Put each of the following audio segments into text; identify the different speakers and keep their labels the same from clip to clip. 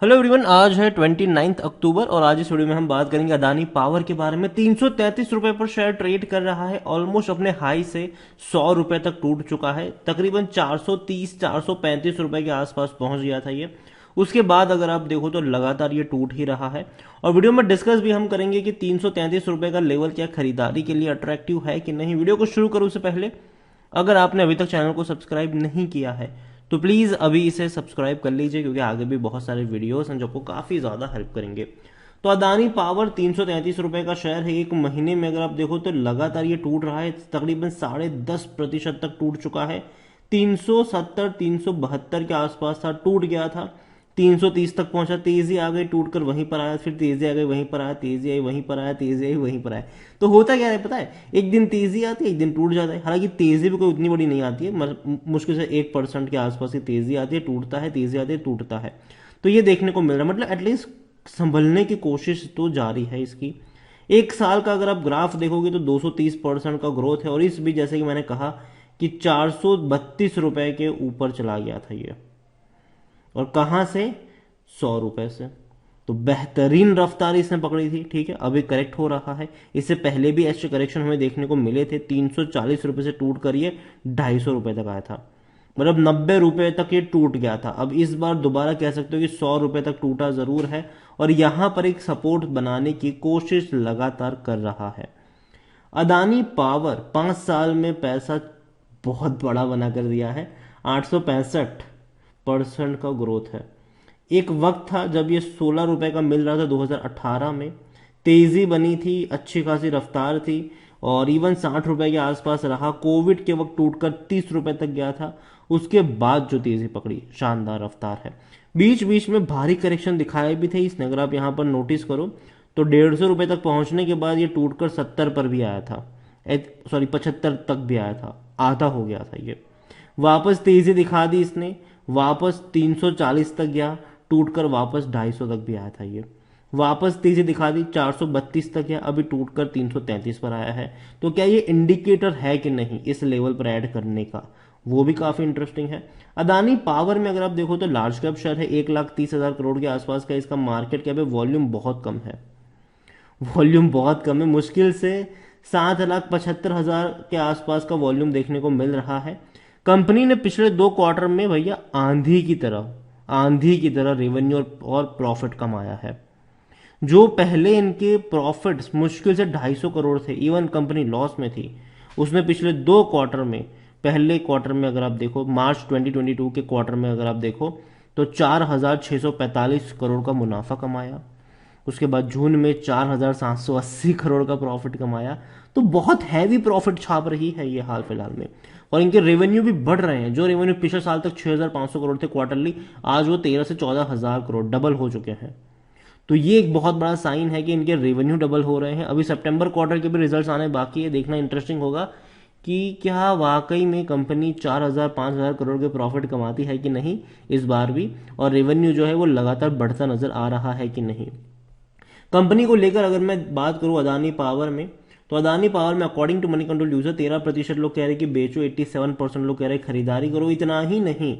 Speaker 1: Hello everyone, आज है 29 अक्टूबर और आज इस वीडियो में हम बात करेंगे अदानी पावर के बारे में। 333 रुपए पर शेयर ट्रेड कर रहा है। ऑलमोस्ट अपने हाई से 100 रुपए तक टूट चुका है। तकरीबन 430-435 रुपए के आसपास पहुंच गया था ये। उसके बाद अगर आप देखो तो लगातार ये टूट ही रहा है। और वीडियो में डिस्कस भी हम करेंगे कि 333 रुपए का लेवल क्या खरीदारी के लिए अट्रैक्टिव है कि नहीं। वीडियो को शुरू करूं उससे पहले अगर आपने अभी तक चैनल को सब्सक्राइब नहीं किया है तो प्लीज़ अभी इसे सब्सक्राइब कर लीजिए, क्योंकि आगे भी बहुत सारे वीडियोस हैं जो आपको काफ़ी ज़्यादा हेल्प करेंगे। तो अदानी पावर 333 रुपए का शेयर है। एक महीने में अगर आप देखो तो लगातार ये टूट रहा है। तकरीबन 10.5% तक टूट चुका है। 370-372 के आसपास था, टूट गया था। 330 तक पहुंचा, तेजी आ गई, टूटकर वहीं पर आया, फिर तेजी आ गई, वहीं पर आया, तेजी आई, वहीं पर आया, तेजी आई, वहीं पर आया। तो होता क्या है पता है, एक दिन तेजी आती है, एक दिन टूट जाता है। हालांकि तेजी भी कोई उतनी बड़ी नहीं आती है, मुश्किल से 1% के आसपास की तेजी आती है, टूटता है, तेजी आती है, टूटता है। तो ये देखने को मिल रहा है। मतलब एटलीस्ट संभलने की कोशिश तो जारी है इसकी। एक साल का अगर आप ग्राफ देखोगे तो 230% का ग्रोथ है। और इस भी जैसे कि मैंने कहा कि 432 रुपए के ऊपर चला गया था ये। और कहां से? 100 रुपए से। तो बेहतरीन रफ्तार इसने पकड़ी थी। ठीक है, अभी करेक्ट हो रहा है। इससे पहले भी ऐसे करेक्शन हमें देखने को मिले थे। 340 रुपए से टूट कर ये 250 रुपए तक आया था। मतलब 90 रुपए तक ये टूट गया था। अब इस बार दोबारा कह सकते हो कि 100 रुपए तक टूटा जरूर है और यहां पर एक सपोर्ट बनाने की कोशिश लगातार कर रहा है। अदानी पावर 5 साल में पैसा बहुत बड़ा बना कर दिया है। 865% का ग्रोथ है। एक वक्त था जब ये 16 रुपए का मिल रहा था 2018 में। तेजी बनी थी, अच्छी खासी रफ्तार थी और इवन 60 रुपए के आसपास रहा। कोविड के वक्त टूटकर 30 रुपए तक गया था। उसके बाद जो तेजी पकड़ी, शानदार रफ्तार है। बीच बीच में भारी करेक्शन दिखाए भी थे इसने। अगर आप यहां पर नोटिस करो तो 150 रुपए तक पहुंचने के बाद ये टूटकर 70 पर भी आया था। सॉरी, 75 तक भी आया था। आधा हो गया था ये। वापस तेजी दिखा दी इसने, वापस 340 तक गया, टूटकर वापस 250 तक भी आया था ये। वापस तेजी दिखा दी, 432 तक गया, अभी टूटकर 333 पर आया है। तो क्या ये इंडिकेटर है कि नहीं इस लेवल पर ऐड करने का? वो भी काफी इंटरेस्टिंग है। अदानी पावर में अगर आप देखो तो लार्ज कैप शेयर है, 1,30,000 करोड़ के आसपास का इसका मार्केट कैप है। वॉल्यूम बहुत कम है, वॉल्यूम बहुत कम है। मुश्किल से 7,75,000 के आसपास का वॉल्यूम देखने को मिल रहा है। कंपनी ने पिछले 2 क्वार्टर में भैया आंधी की तरह रेवेन्यू और प्रॉफिट कमाया है। जो पहले इनके प्रॉफिट्स मुश्किल से 250 करोड़ थे, इवन कंपनी लॉस में थी, उसमें पिछले 2 क्वार्टर में, पहले क्वार्टर में अगर आप देखो मार्च 2022 के क्वार्टर में अगर आप देखो तो 4,645 करोड़ का मुनाफा कमाया। उसके बाद जून में 4,780 करोड़ का प्रॉफिट कमाया। तो बहुत हैवी प्रॉफिट छाप रही है ये हाल फिलहाल में। और इनके रेवेन्यू भी बढ़ रहे हैं। जो रेवेन्यू पिछले साल तक 6,500 करोड़ थे क्वार्टरली, आज वो 13 से 14,000 करोड़, डबल हो चुके हैं। तो ये एक बहुत बड़ा साइन है कि इनके रेवेन्यू डबल हो रहे हैं। अभी सितंबर क्वार्टर के भी रिजल्ट्स आने बाकी है। देखना इंटरेस्टिंग होगा कि क्या वाकई में कंपनी 4,000-5,000 करोड़ के प्रॉफिट कमाती है कि नहीं इस बार भी, और रेवेन्यू जो है वो लगातार बढ़ता नजर आ रहा है कि नहीं। कंपनी को लेकर अगर मैं बात करूं अदानी पावर में, तो अदानी पावर में according to Moneycontrol user 13% लोग कह रहे हैं कि बेचो, 87% लोग कह रहे हैं खरीदारी करो। इतना ही नहीं,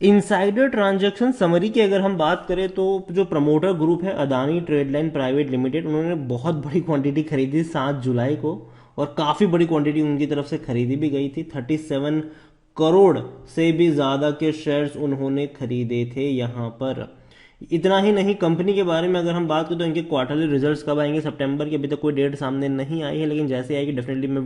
Speaker 1: इनसाइडर ट्रांजैक्शन समरी की अगर हम बात करें तो जो प्रमोटर ग्रुप है अदानी ट्रेडलाइन प्राइवेट लिमिटेड, उन्होंने बहुत बड़ी क्वांटिटी खरीदी 7 जुलाई को। और काफी बड़ी क्वांटिटी उनकी तरफ से खरीदी भी गई थी। 37 करोड़ से भी ज्यादा के शेयर्स उन्होंने खरीदे थे यहां पर। इतना ही नहीं, कंपनी के बारे में अगर हम बात करें तो इनके क्वार्टरली रिजल्ट्स कब आएंगे सितंबर की अभी तक कोई डेट सामने नहीं आई है, लेकिन जैसे आएगी डेफिनेटली मैं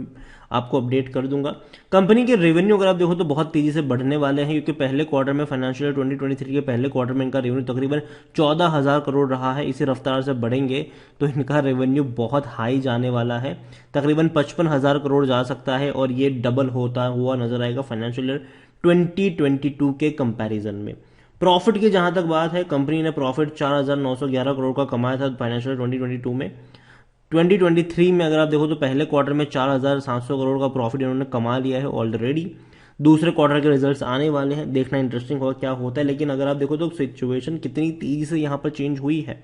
Speaker 1: आपको अपडेट कर दूंगा। कंपनी के रेवेन्यू अगर आप देखो तो बहुत तेजी से बढ़ने वाले हैं, क्योंकि पहले क्वार्टर में फाइनेंशियल 2023 के पहले क्वार्टर में इनका रेवेन्यू तकरीबन 14,000 करोड़ रहा है। इसी रफ्तार से बढ़ेंगे तो इनका रेवेन्यू बहुत हाई जाने वाला है, तकरीबन 55,000 करोड़ जा सकता है। और ये डबल होता हुआ नजर आएगा फाइनेंशियल ईयर 2022 के कंपैरिजन में। प्रॉफिट की जहां तक बात है, कंपनी ने प्रॉफिट 4,911 करोड़ का कमाया था फाइनेंशियल 2022 में। 2023 में अगर आप देखो तो पहले क्वार्टर में 4,700 करोड़ का प्रॉफिट इन्होंने कमा लिया है ऑलरेडी। दूसरे क्वार्टर के रिजल्ट्स आने वाले हैं, देखना इंटरेस्टिंग होगा क्या होता है। लेकिन अगर आप देखो तो सिचुएशन कितनी तेजी से यहां पर चेंज हुई है।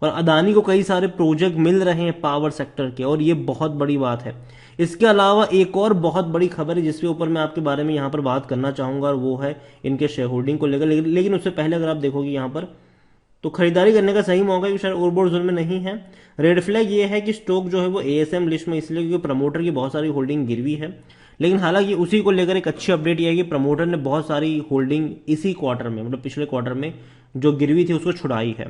Speaker 1: और अदानी को कई सारे प्रोजेक्ट मिल रहे हैं पावर सेक्टर के, और ये बहुत बड़ी बात है। इसके अलावा एक और बहुत बड़ी खबर है जिसके ऊपर मैं आपके बारे में यहाँ पर बात करना चाहूंगा, और वो है इनके शेयर होल्डिंग को लेकर। लेकिन उससे पहले अगर आप देखोगे यहाँ पर, तो खरीदारी करने का सही मौका है, शायद ओवरबोर्ड जोन में नहीं है। रेड फ्लैग ये है कि स्टॉक जो है वो एएसएम लिस्ट में इसलिए क्योंकि प्रमोटर की बहुत सारी होल्डिंग गिरवी है। लेकिन हालांकि उसी को लेकर एक अच्छी अपडेट यह है कि प्रमोटर ने बहुत सारी होल्डिंग इसी क्वार्टर में, मतलब पिछले क्वार्टर में जो गिरवी थी उसको छुड़ाई है।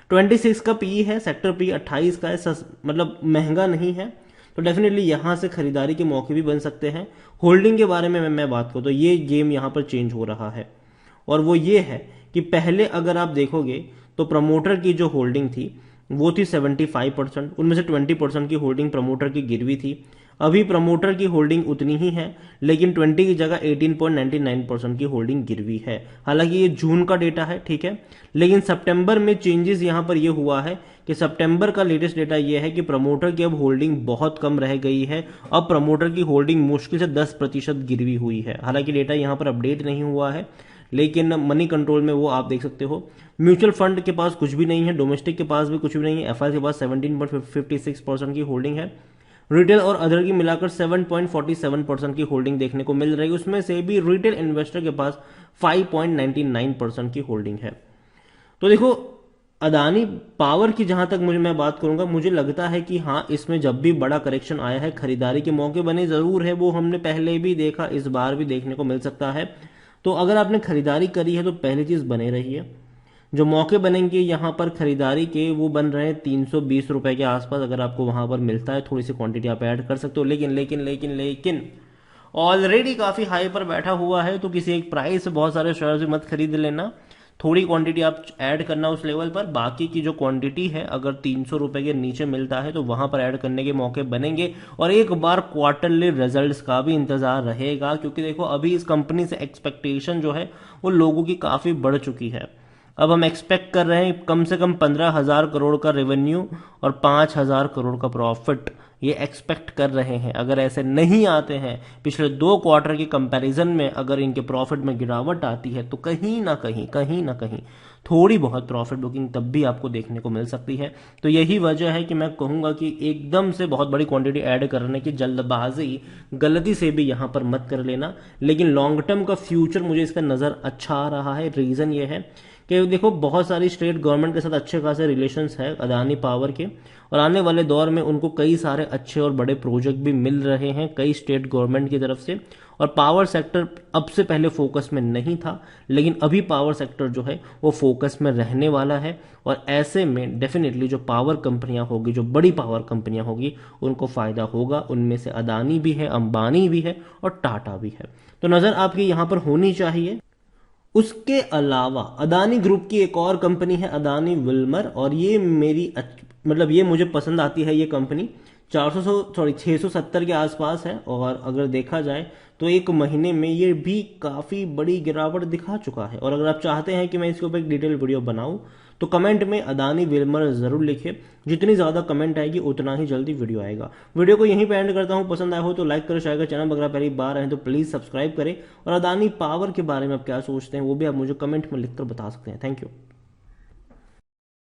Speaker 1: 26 का पी है, सेक्टर पी 28 का है, मतलब महंगा नहीं है। तो डेफिनेटली यहां से खरीदारी के मौके भी बन सकते हैं। होल्डिंग के बारे में मैं बात करूं तो ये गेम यहां पर चेंज हो रहा है, और वो ये है कि पहले अगर आप देखोगे तो प्रमोटर की जो होल्डिंग थी वो थी 75%, उनमें से 20% की होल्डिंग प्रमोटर की गिरवी थी। अभी प्रमोटर की होल्डिंग उतनी ही है, लेकिन 20 की जगह 18.99% की होल्डिंग गिरवी है। हालांकि ये जून का डेटा है, ठीक है, लेकिन सितंबर में चेंजेस यहां पर ये हुआ है कि सितंबर का लेटेस्ट डेटा ये है कि प्रमोटर की अब होल्डिंग बहुत कम रह गई है। अब प्रमोटर की होल्डिंग मुश्किल से 10% गिरवी हुई है। हालांकि डेटा यहां पर अपडेट नहीं हुआ है, लेकिन मनी कंट्रोल में वो आप देख सकते हो। म्यूचुअल फंड के पास कुछ भी नहीं है, डोमेस्टिक के पास भी कुछ भी नहीं है, एफआई के पास 17.56% की होल्डिंग है। रिटेल और अदर की मिलाकर 7.47% की होल्डिंग देखने को मिल रही है। उसमें से भी रिटेल इन्वेस्टर के पास 5.99% की होल्डिंग है। तो देखो, अदानी पावर की जहां तक मैं बात करूंगा, मुझे लगता है कि हाँ, इसमें जब भी बड़ा करेक्शन आया है खरीदारी के मौके बने जरूर है। वो हमने पहले भी देखा, इस बार भी देखने को मिल सकता है। तो अगर आपने खरीदारी करी है तो पहली चीज बने रही है। जो मौके बनेंगे यहाँ पर खरीदारी के, वो बन रहे हैं 320 रुपए के आसपास। अगर आपको वहां पर मिलता है, थोड़ी सी क्वांटिटी आप ऐड कर सकते हो। लेकिन लेकिन लेकिन लेकिन ऑलरेडी काफी हाई पर बैठा हुआ है, तो किसी एक प्राइस से बहुत सारे शेयर मत खरीद लेना। थोड़ी क्वांटिटी आप ऐड करना उस लेवल पर। बाकी की जो क्वांटिटी है, अगर 300 रुपए के नीचे मिलता है तो वहां पर ऐड करने के मौके बनेंगे। और एक बार क्वार्टरली रिजल्ट्स का भी इंतजार रहेगा, क्योंकि देखो अभी इस कंपनी से एक्सपेक्टेशन जो है वो लोगों की काफी बढ़ चुकी है। अब हम एक्सपेक्ट कर रहे हैं कम से कम 15,000 करोड़ का रेवेन्यू और 5,000 करोड़ का प्रॉफिट, ये एक्सपेक्ट कर रहे हैं। अगर ऐसे नहीं आते हैं, पिछले 2 क्वार्टर के कंपैरिजन में अगर इनके प्रॉफिट में गिरावट आती है, तो कहीं ना कहीं थोड़ी बहुत प्रॉफिट बुकिंग तब भी आपको देखने को मिल सकती है। तो यही वजह है कि मैं कहूंगा कि एकदम से बहुत बड़ी क्वांटिटी ऐड करने की जल्दबाजी गलती से भी यहां पर मत कर लेना। लेकिन लॉन्ग टर्म का फ्यूचर मुझे इसका नजर अच्छा आ रहा है। रीजन ये है कि देखो, बहुत सारी स्टेट गवर्नमेंट के साथ अच्छे खासे रिलेशंस है अदानी पावर के, और आने वाले दौर में उनको कई सारे अच्छे और बड़े प्रोजेक्ट भी मिल रहे हैं कई स्टेट गवर्नमेंट की तरफ से। और पावर सेक्टर अब से पहले फोकस में नहीं था, लेकिन अभी पावर सेक्टर जो है वो फोकस में रहने वाला है। और ऐसे में डेफिनेटली जो पावर कंपनियां होगी, जो बड़ी पावर कंपनियां होगी, उनको फायदा होगा। उनमें से अदानी भी है, अंबानी भी है और टाटा भी है। तो नजर आपकी यहां पर होनी चाहिए। उसके अलावा अदानी ग्रुप की एक और कंपनी है अदानी विल्मर, और ये मतलब ये मुझे पसंद आती है। ये कंपनी 670 के आसपास है, और अगर देखा जाए तो एक महीने में ये भी काफी बड़ी गिरावट दिखा चुका है। और अगर आप चाहते हैं कि मैं इसके ऊपर एक डिटेल वीडियो बनाऊं, तो कमेंट में अदानी विल्मर जरूर लिखिए। जितनी ज्यादा कमेंट आएगी उतना ही जल्दी वीडियो आएगा। वीडियो को यहीं पे एंड करता हूं। पसंद आया हो तो लाइक करें, शेयर करें। चैनल अगर आप पहली बार आए तो प्लीज सब्सक्राइब करें। और अदानी पावर के बारे में आप क्या सोचते हैं वो भी आप मुझे कमेंट में लिखकर बता सकते हैं। Thank you.